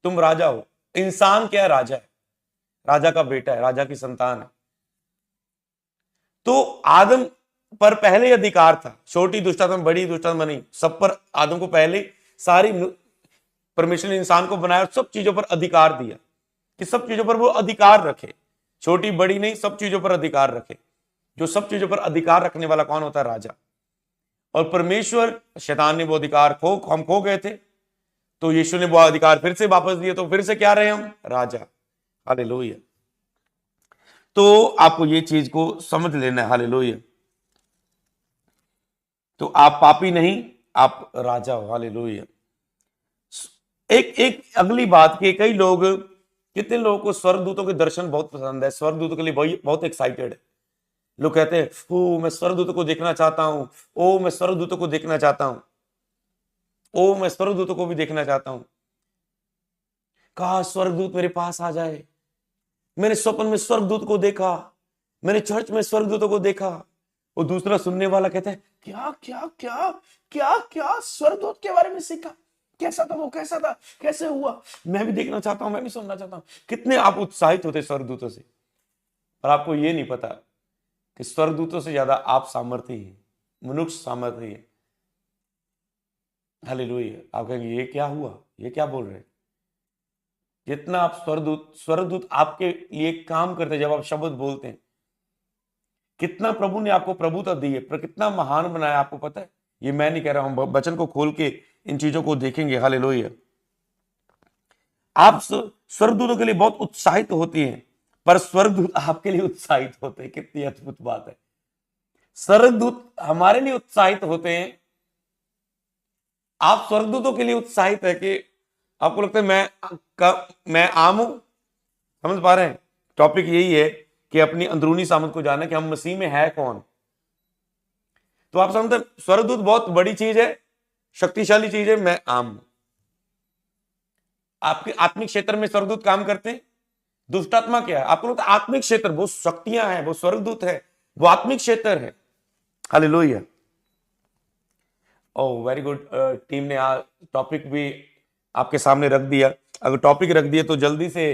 तुम राजा हो। इंसान क्या है? राजा है, राजा का बेटा है, राजा की संतान है। तो आदम पर पहले ही अधिकार था, छोटी दुष्टात्मा बड़ी दुष्टात्मा नहीं, सब पर आदम को पहले सारी परमेश्वर ने इंसान को बनाया और सब चीजों पर अधिकार दिया कि सब चीजों पर वो अधिकार रखे, छोटी बड़ी नहीं, सब चीजों पर अधिकार रखे। जो सब चीजों पर अधिकार रखने वाला कौन होता है? राजा। और परमेश्वर, शैतान ने वो अधिकार हम खो गए थे, तो यीशु ने वो अधिकार फिर से वापस दिए, तो फिर से क्या रहे हम? राजा। हालेलुया। तो आपको ये चीज को समझ लेना है। हालेलुया। तो आप पापी नहीं, आप राजा हो। हालेलुया। एक एक अगली बात कि कई लोग, कितने लोगों को स्वर्गदूतों के दर्शन बहुत पसंद है, स्वर्गदूतों के लिए बहुत एक्साइटेड है। लोग कहते हैं ओ मैं स्वर्गदूतों को देखना चाहता हूं, ओ मैं स्वर्गदूतों को देखना चाहता हूं, ओ मैं स्वर्गदूतों को भी देखना चाहता हूं। काश स्वर्गदूत मेरे पास आ जाए। मैंने स्वप्न में स्वर्गदूत को देखा, मैंने चर्च में स्वर्गदूतों को देखा। वो दूसरा सुनने वाला कहता है क्या क्या क्या क्या क्या स्वर्गदूत के बारे में सीखा? कैसा था वो? कैसा था? कैसे हुआ? मैं भी देखना चाहता हूं, मैं भी सुनना चाहता हूं। कितने आप उत्साहित होते स्वर्गदूतों से, और आपको ये नहीं पता कि स्वर्गदूतों से ज्यादा आप सामर्थ्य हैं, मनुष्य सामर्थ्य है। हालेलुया। आप कहेंगे ये क्या हुआ, ये क्या बोल रहे हैं? जितना आप स्वर्गदूत आपके लिए काम करते हैं, जब आप शब्द बोलते हैं, कितना प्रभु ने आपको प्रभुता दी है, पर कितना महान बनाया आपको पता है? ये मैं नहीं कह रहा हूं, वचन को खोल के इन चीजों को देखेंगे। हालेलुया। आप स्वर्गदूतों के लिए बहुत उत्साहित होती हैं, पर स्वर्गदूत आपके लिए उत्साहित होते हैं। कितनी अद्भुत बात है। स्वर्गदूत हमारे लिए उत्साहित होते हैं। आप स्वर्गदूतों के लिए उत्साहित है कि आपको लगता है मैं आम हूं। समझ पा रहे हैं? टॉपिक यही है कि अपनी अंदरूनी सामर्थ को जाना कि हम मसीह में है कौन। तो आप समझते हैं स्वर्गदूत बहुत बड़ी चीज है, शक्तिशाली चीज है। मैं आम हूं। आपके आत्मिक क्षेत्र में स्वर्गदूत काम करते हैं। दुष्टात्मा क्या है? आपको लगता है आत्मिक क्षेत्र, वो शक्तियां हैं, वो स्वर्गदूत है, वो आत्मिक क्षेत्र है। Hallelujah. Oh very good. Team ने टॉपिक भी आपके सामने रख दिया। अगर टॉपिक रख दिया तो जल्दी से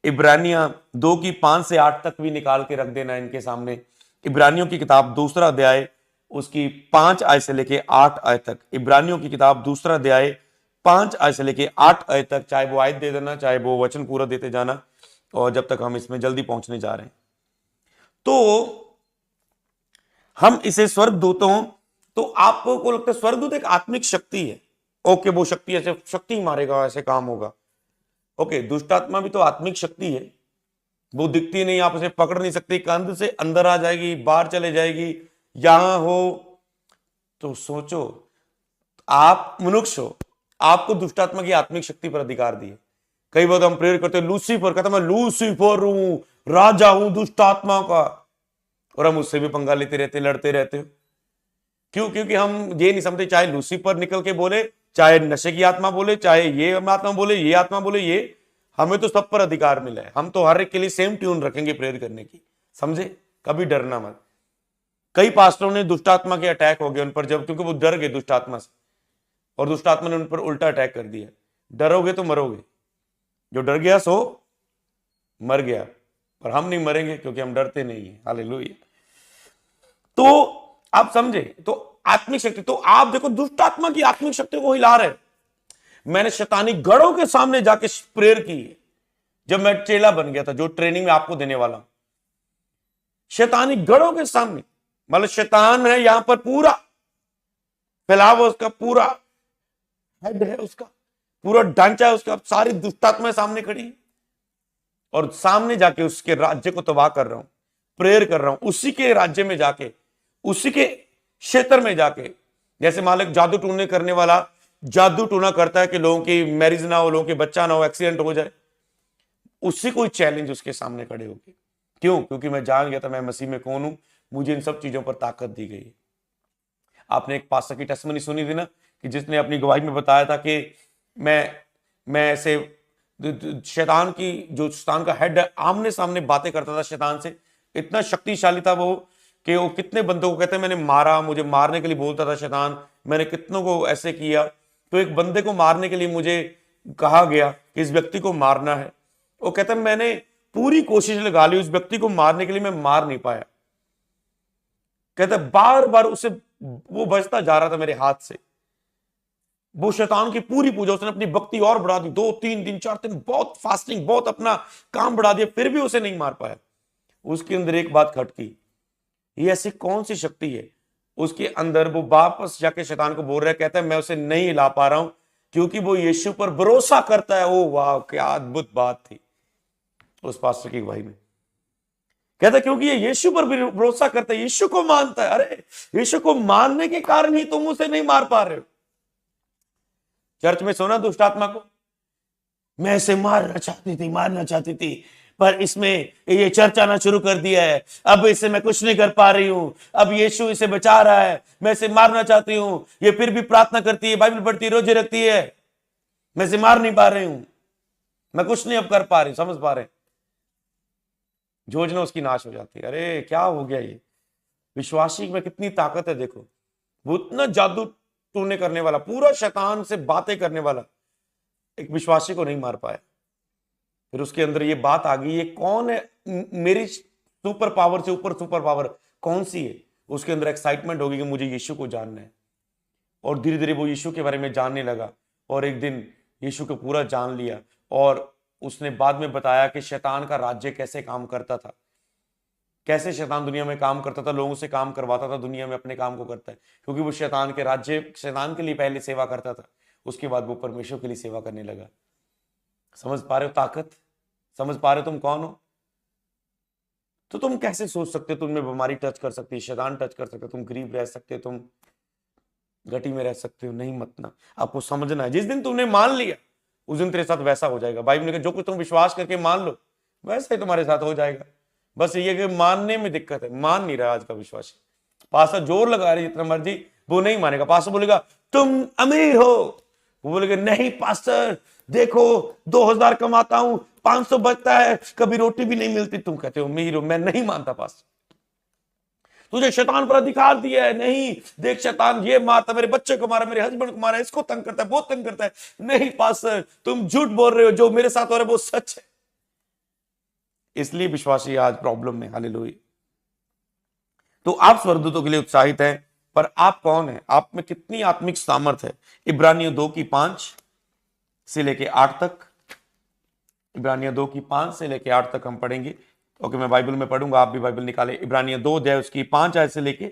इब्रानियां 2 की 5 से 8 तक भी निकाल के रख देना इनके सामने। इब्रानियों की किताब दूसरा अध्याय, उसकी 5 आयत से लेके 8 आयत तक। इब्रानियों की किताब दूसरा अध्याय 5 आयत से लेके 8 आयत तक। चाहे वो आयत दे देना, चाहे वो वचन पूरा देते जाना, और जब तक हम इसमें जल्दी पहुंचने जा रहे हैं। तो हम इसे स्वर्गदूतों, तो आपको लगता है स्वर्गदूत एक आत्मिक शक्ति है। ओके, वो शक्ति ऐसे शक्ति मारेगा, ऐसे काम होगा। ओके, दुष्टात्मा भी तो आत्मिक शक्ति है। वो दिखती नहीं, आप उसे पकड़ नहीं सकते, कंध से अंदर आ जाएगी, बाहर चले जाएगी, यहां हो। तो सोचो, आप मनुष्य हो, आपको दुष्टात्मा की आत्मिक शक्ति पर अधिकार दिए। कई बार हम प्रेयर करते हैं लूसीफर, कहता मैं लूसीफर हूं, राजा हूं दुष्टात्मा का, और हम उससे भी पंगा लेते रहते, लड़ते रहते हो। क्यों? क्योंकि हम ये नहीं समझते, चाहे लूसीफर निकल के बोले, चाहे नशे की आत्मा बोले, चाहे ये आत्मा बोले, ये आत्मा बोले, ये हमें तो सब पर अधिकार मिला है। हम तो हर एक के लिए सेम ट्यून रखेंगे प्रेयर करने की। समझे? कभी डरना मत। कई पास्टरों ने दुष्टात्मा के अटैक हो गए उन पर, जब क्योंकि वो डर गए दुष्टात्मा से, और दुष्टात्मा ने उन पर उल्टा अटैक कर दिया। डरोगे तो मरोगे। जो डर गया सो मर गया, पर हम नहीं मरेंगे क्योंकि हम डरते नहीं है। हालेलुया। तो आप समझे? तो आत्मिक शक्ति, तो आप देखो दुष्टात्मा की आत्मिक शक्ति को हिला रहे। मैंने शैतानी गढ़ों के सामने जाके प्रेयर की है जब मैं चेला बन गया था, जो ट्रेनिंग में आपको देने वाला हूं। शैतानी गढ़ों के सामने, मतलब शैतान है यहां पर, पूरा फैलाव उसका, पूरा हेड है उसका, पूरा ढांचा है उसका, सारी दुष्टात्मा सामने खड़ी, और सामने जाके उसके राज्य को तबाह कर रहा हूं, प्रेयर कर रहा हूं, उसी के राज्य में जाके, उसी के क्षेत्र में जाके। जैसे मालिक जादू टूने करने वाला जादू टूना करता है कि लोगों की मैरिज ना हो, लोगों के बच्चा ना हो, एक्सीडेंट हो जाए, उसी कोई चैलेंज उसके सामने खड़े होके। क्यों? क्योंकि मैं जान गया था मैं मसीह में कौन हूं, मुझे इन सब चीजों पर ताकत दी गई है। आपने एक पास्टर की टेस्टमनी सुनी थी ना, कि जिसने अपनी गवाही में बताया था कि मैं ऐसे शैतान की, जो शैतान का हेड है, आमने सामने बातें करता था शैतान से। इतना शक्तिशाली था वो कि वो कितने बंदों को, कहते हैं मैंने मारा, मुझे मारने के लिए बोलता था शैतान, मैंने कितनों को ऐसे किया। तो एक बंदे को मारने के लिए मुझे कहा गया, कि इस व्यक्ति को मारना है। वो कहता है मैंने पूरी कोशिश लगा ली उस व्यक्ति को मारने के लिए, मैं मार नहीं पाया। कहता है बार बार उसे वो बचता जा रहा था मेरे हाथ से। वो शैतान की पूरी पूजा, उसने अपनी भक्ति और बढ़ा दी, 2 3 दिन 4 दिन बहुत फास्टिंग, बहुत अपना काम बढ़ा दिया, फिर भी उसे नहीं मार पाया। उसके अंदर एक बात खटकी, ये ऐसी कौन सी शक्ति है उसके अंदर। वो वापस जाके शैतान को बोल रहा है, कहता है मैं उसे नहीं हिला पा रहा हूं क्योंकि वो यीशु पर भरोसा करता है। ओ वाह, क्या अद्भुत बात थी उस पास्टर की भाई में। कहता है क्योंकि ये यीशु पर भी भरोसा करता है, यीशु को मानता है। अरे यीशु को मानने के कारण ही तुम उसे नहीं मार पा रहे हो। चर्च में सोना दुष्ट आत्मा को, मैं इसे मारना चाहती थी पर इसमें ये चर्च आना शुरू कर दिया है, अब इसे मैं कुछ नहीं कर पा रही हूं, अब यीशु इसे बचा रहा है, मैं इसे मारना चाहती हूं, ये फिर भी प्रार्थना करती है, बाइबल पढ़ती है, रोजे रखती है, मैं इसे मार नहीं पा रही हूं, मैं कुछ नहीं अब कर पा रही। समझ पा रहे? योजना उसकी नाश हो जाती है। अरे क्या हो गया ये, विश्वासी में कितनी ताकत है। देखो वो इतना जादू टूने करने वाला, पूरा शैतान से बातें करने वाला, एक विश्वासी को नहीं मार पाया। फिर उसके अंदर ये बात आ गई, ये कौन है, मेरी सुपर पावर से ऊपर सुपर पावर कौन सी है। उसके अंदर एक्साइटमेंट होगी कि मुझे यीशु को जानना है। और धीरे धीरे वो यीशु के बारे में जानने लगा और एक दिन यीशु को पूरा जान लिया। और उसने बाद में बताया कि शैतान का राज्य कैसे काम करता था, कैसे शैतान दुनिया में काम करता था, लोगों से काम करवाता था, दुनिया में अपने काम को करता है। क्योंकि वो शैतान के राज्य, शैतान के लिए पहले सेवा करता था, उसके बाद वो परमेश्वर के लिए सेवा करने लगा। समझ पा रहे हो ताकत? समझ पा रहे हो तुम कौन हो? तो तुम कैसे सोच सकते हो तुम्हें बीमारी टच कर सकती है, शैतान टच कर सकते हो, तुम गरीब रह सकते हो, तुम घटी में रह सकते हो। नहीं, मत ना, आपको समझना है। जिस दिन तुमने मान लिया उस दिन तेरे साथ वैसा हो जाएगा। बाइबल ने कहा जो कुछ तुम विश्वास करके मान लो वैसा ही तुम्हारे साथ हो जाएगा। बस ये कि मानने में दिक्कत है, मान नहीं रहा आज का विश्वासी। पास्टर जोर लगा रहे जितना मर्जी, वो नहीं मानेगा। पास्टर बोलेगा तुम अमीर हो, वो बोलेगा नहीं पास्टर देखो 2000 कमाता हूं, 500 बचता है, कभी रोटी भी नहीं मिलती। तुम कहते हो अमीर हो। मैं नहीं मानता पास्टर, तुझे शैतान पर अधिकार दिया है। नहीं, देख शैतान ये मारता, मेरे बच्चे को मारा, मेरे हस्बैंड को मारा, इसको तंग करता है, बहुत तंग करता है। नहीं पास्टर तुम झूठ बोल रहे हो, जो मेरे साथ हो रहा है वो सच है। इसलिए विश्वासी आज प्रॉब्लम में। हालेलुया। तो आप स्वर्गदूतों के लिए उत्साहित हैं, पर आप कौन हैं? आप में कितनी आत्मिक सामर्थ है? इब्रानियों 2:5 से लेके 8 तक, इब्रानियों 2:5 से लेके 8 तक हम पढ़ेंगे। ओके, मैं बाइबल में पढ़ूंगा, आप भी बाइबल निकाले। इब्रानियों 2 अध्याय उसकी 5 आयत से लेके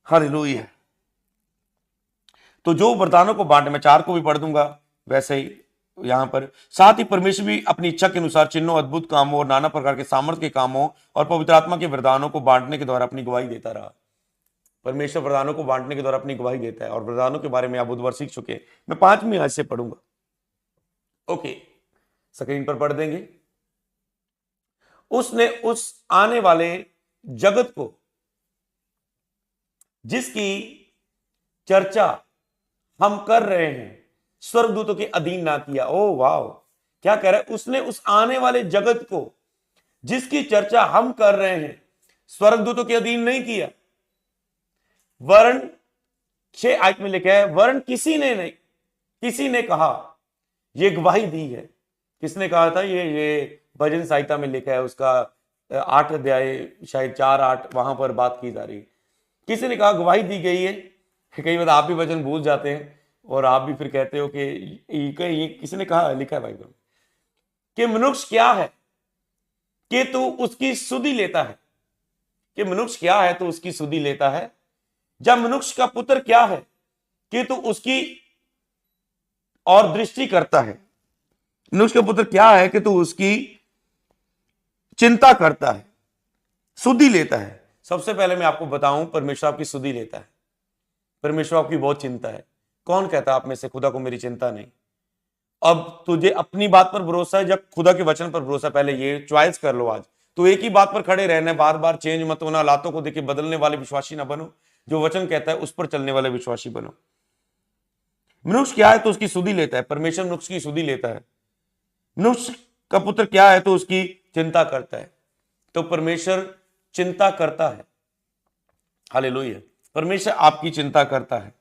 हालेलुया। तो जो वरदानों को बांटे, मैं 4 को भी पढ़ दूंगा वैसे ही यहां पर। साथ ही परमेश्वर भी अपनी इच्छा के अनुसार चिन्हों, अद्भुत कामों और नाना प्रकार के सामर्थ के कामों और पवित्र आत्मा के वरदानों को बांटने के द्वारा अपनी गवाही देता रहा। परमेश्वर वरदानों को बांटने के द्वारा अपनी गवाही देता है, और वरदानों के बारे में आप बुधवार सीख चुके हैं। मैं 5वीं आयत से पढ़ूंगा। ओके, स्क्रीन पर पढ़ देंगे। उसने उस आने वाले जगत को जिसकी चर्चा हम कर रहे हैं स्वर्गदूतों के अधीन ना किया। ओ वाह, क्या कह रहा है? उसने उस आने वाले जगत को जिसकी चर्चा हम कर रहे हैं स्वर्गदूतों के अधीन नहीं किया। वरन 6 आयत में लिखा है, वरन किसी ने नहीं, किसी ने कहा, ये गवाही दी है। किसने कहा था? ये भजन संहिता में लिखा है, उसका 8 अध्याय शायद 4-8 वहां पर बात की जा रही है। किसी ने कहा, गवाही दी गई है। कई बार आप भी वचन भूल जाते हैं और आप भी फिर कहते हो कि ये किसी ने कहा, लिखा है बाइबल में कि मनुष्य क्या है कि तू उसकी सुधि लेता है, कि मनुष्य क्या है तो उसकी सुधि लेता है, जब मनुष्य का पुत्र क्या है कि तू उसकी और दृष्टि करता है। मनुष्य का पुत्र क्या है कि तू उसकी चिंता करता है, सुधि लेता है। सबसे पहले मैं आपको बताऊं, परमेश्वर आपकी सुधि लेता है। परमेश्वर आपकी बहुत चिंता है। कौन कहता है आप में से खुदा को मेरी चिंता नहीं? अब तुझे अपनी बात पर भरोसा है, जब खुदा के वचन पर भरोसा, पहले ये चॉइस कर लो आज। तो एक ही बात पर खड़े रहना है, बार बार चेंज मत होना, लातों को देखे बदलने वाले विश्वासी ना बनो, जो वचन कहता है उस पर चलने वाले विश्वासी बनो। मनुष्य क्या है तो उसकी सुधि लेता है। परमेश्वर मनुष्य की सुधि लेता है। मनुष्य का पुत्र क्या है तो उसकी चिंता करता है। तो परमेश्वर चिंता करता है। हालेलुया। परमेश्वर आपकी चिंता करता है,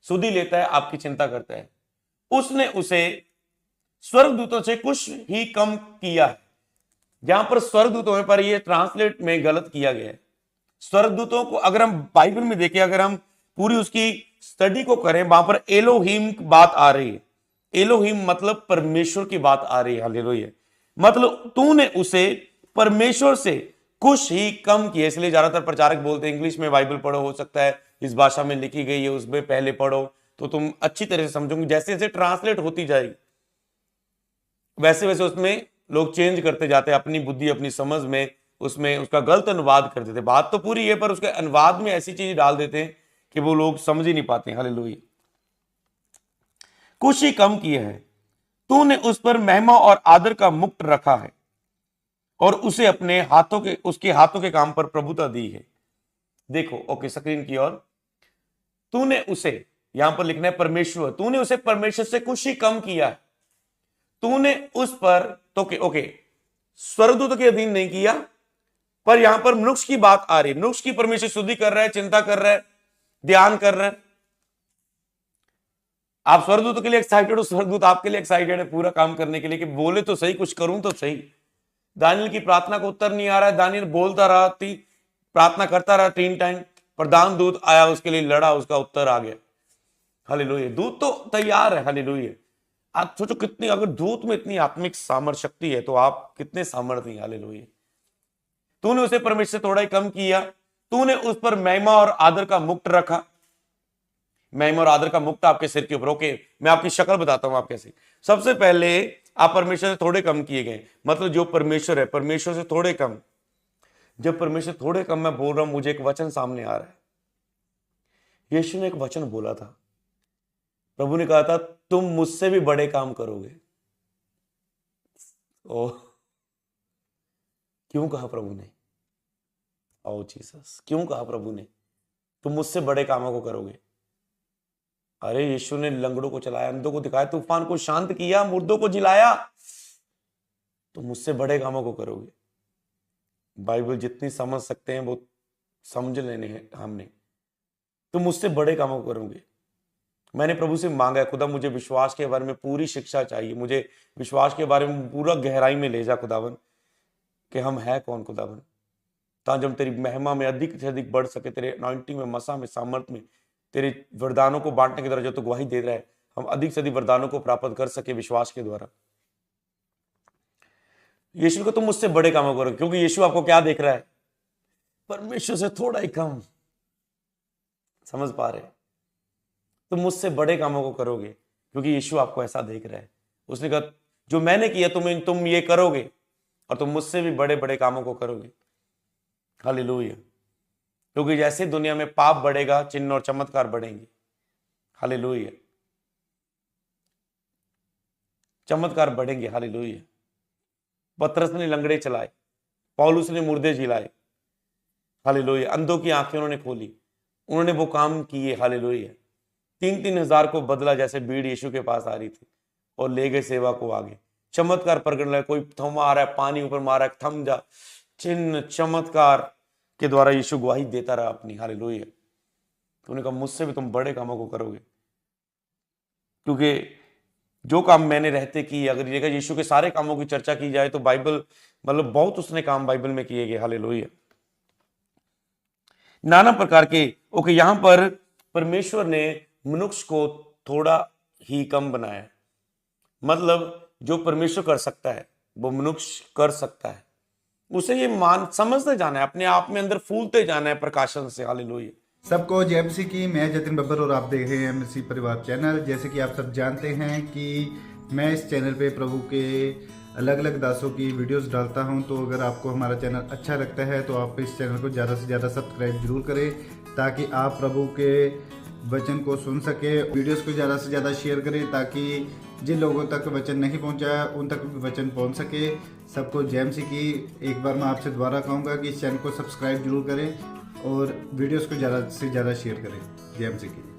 सुधि लेता है, आपकी चिंता करता है। उसने उसे स्वर्गदूतों से कुछ ही कम किया है। जहां पर स्वर्गदूतों पर ये ट्रांसलेट में गलत किया गया है। स्वर्गदूतों को अगर हम बाइबल में देखें, अगर हम पूरी उसकी स्टडी को करें, वहां पर एलोहिम की बात आ रही है। एलोहिम मतलब परमेश्वर की बात आ रही है। हालेलुया। मतलब तूने उसे परमेश्वर से कुछ ही कम किया। इसलिए ज्यादातर प्रचारक बोलते हैं इंग्लिश में बाइबल पढ़ो, हो सकता है इस भाषा में लिखी गई है उसमें पहले पढ़ो तो तुम अच्छी तरह से समझोगे। जैसे जैसे ट्रांसलेट होती जाएगी वैसे वैसे उसमें लोग चेंज करते जाते हैं अपनी बुद्धि अपनी समझ में, उसमें उसका गलत अनुवाद कर देते। बात तो पूरी है पर उसके अनुवाद में ऐसी चीज डाल देते हैं कि वो लोग समझ ही नहीं पाते। हालेलुया। कुछ ही कम किए है, तूने उस पर महिमा और आदर का मुकुट रखा है और उसे अपने हाथों के उसके हाथों के काम पर प्रभुता दी है। देखो ओके स्क्रीन की ओर, तूने उसे, यहां पर लिखना है परमेश्वर, तूने उसे परमेश्वर से कुछ ही कम किया है। तूने उस पर तो ओके स्वर्गदूत के अधीन नहीं किया, पर यहां पर मनुष्य की बात आ रही है। मनुष्य की परमेश्वर शुद्धि कर रहा है, चिंता कर रहा है, ध्यान कर रहा है। आप स्वर्गदूत के लिए एक्साइटेड हो, स्वर्गदूत आपके लिए एक्साइटेड है पूरा काम करने के लिए कि बोले तो सही, कुछ करूं तो सही। दानियल की प्रार्थना को उत्तर नहीं आ रहा है, दानियल बोलता रहा, प्रार्थना करता रहा 3 टाइम, प्रधान दूत आया, उसके लिए लड़ा, उसका उत्तर आ गया। हालेलुया। दूत तो तैयार है। हालेलुया। आप सोचो कितनी, अगर दूत में इतनी आत्मिक सामर्थ्य शक्ति है तो आप कितने सामर्थ्य हैं। हालेलुया। तूने उसे परमेश्वर से थोड़ा ही कम किया, तूने उस पर महिमा और आदर का मुकुट रखा। महिमा और आदर का मुकुट आपके सिर के ऊपर। ओके मैं आपकी शक्ल बताता हूं आप कैसे। सबसे पहले आप परमेश्वर से थोड़े कम किए गए, मतलब जो परमेश्वर है परमेश्वर से थोड़े कम। जब परमेश्वर थोड़े कम मैं बोल रहा हूं, मुझे एक वचन सामने आ रहा है। यीशु ने एक वचन बोला था, प्रभु ने कहा था तुम मुझसे भी बड़े काम करोगे। ओ क्यों कहा प्रभु ने? ओ जीसस, क्यों कहा प्रभु ने तुम मुझसे बड़े कामों को करोगे? अरे यीशु ने लंगड़ों को चलाया, अंधों को दिखाया, तूफान को शांत किया, मुर्दों को जिलाया, तो मुझसे बड़े कामों को करोगे। बाइबल जितनी समझ सकते हैं वो समझ लेने हैं हमने। तुम मुझसे बड़े कामों को करोगे। मैंने प्रभु से मांगा है, खुदा मुझे विश्वास के बारे में पूरी शिक्षा चाहिए, मुझे विश्वास के बारे में पूरा गहराई में ले जा खुदावन, कि हम है कौन खुदावन, ताकि हम तेरी महिमा में अधिक से अधिक बढ़ सके, तेरे अनॉइंटिंग में, मसा में, सामर्थ में, तेरे वरदानों को बांटने की तरह जो तो गवाही दे रहा है, हम अधिक से अधिक वरदानों को प्राप्त कर सके विश्वास के द्वारा। यीशु को तुम मुझसे बड़े कामों करो, क्योंकि यीशु आपको क्या देख रहा है? परमेश्वर से थोड़ा ही कम। समझ पा रहे? तुम मुझसे बड़े कामों को करोगे क्योंकि यीशु आपको ऐसा देख रहा है। उसने कहा जो मैंने किया तुम ये करोगे और तुम मुझसे भी बड़े बड़े कामों को करोगे। हालेलुया। क्योंकि जैसे दुनिया में पाप बढ़ेगा, चिन्ह और चमत्कार बढ़ेंगे। हालेलुया। चमत्कार बढ़ेंगे। हालेलुया। पतरस ने लंगड़े चलाए, पौलुस ने मुर्दे जिलाए। हालेलुया। अंधों की आंखें उन्होंने खोली, उन्होंने वो काम किए। हालेलुया। 3-3 हजार को बदला, जैसे भीड़ यीशु के पास आ रही थी और ले गए सेवा को आगे। चमत्कार प्रकट लगा, कोई थमा आ रहा है, पानी ऊपर मारा है, थम जा। चिन्ह चमत्कार के द्वारा यीशु गवाही देता रहा अपनी। हालेलुया। तो उन्होंने कहा मुझसे भी तुम बड़े कामों को करोगे, क्योंकि जो काम मैंने रहते किए। अगर यीशु के सारे कामों की चर्चा की जाए तो बाइबल मतलब बहुत उसने काम बाइबल में किए गए। हालेलुया। नाना प्रकार के ओके, यहां पर परमेश्वर ने मनुष्य को थोड़ा ही कम बनाया। मतलब जो परमेश्वर कर सकता है वो मनुष्य कर सकता है। उसे ये समझते जाना है, अपने आप में अंदर फूलते जाना है प्रकाशन से। हालेलुया। सबको जय मसीह की। मैं जतिन बब्बर और आप देख रहे हैं मसीह परिवार चैनल। जैसे कि आप सब जानते हैं कि मैं इस चैनल पे प्रभु के अलग अलग दासों की वीडियोस डालता हूं, तो अगर आपको हमारा चैनल अच्छा लगता है तो आप इस चैनल को ज़्यादा से ज़्यादा सब्सक्राइब जरूर करें, ताकि आप प्रभु के वचन को सुन सके। वीडियोस को ज़्यादा से ज़्यादा शेयर करें ताकि जिन लोगों तक वचन नहीं पहुंचा उन तक वचन पहुंच सके। सबको जय मसीह की। एक बार मैं आपसे दोबारा कहूँगा कि इस चैनल को सब्सक्राइब जरूर करें और वीडियोस को ज़्यादा से ज़्यादा शेयर करें। जय मसीह की।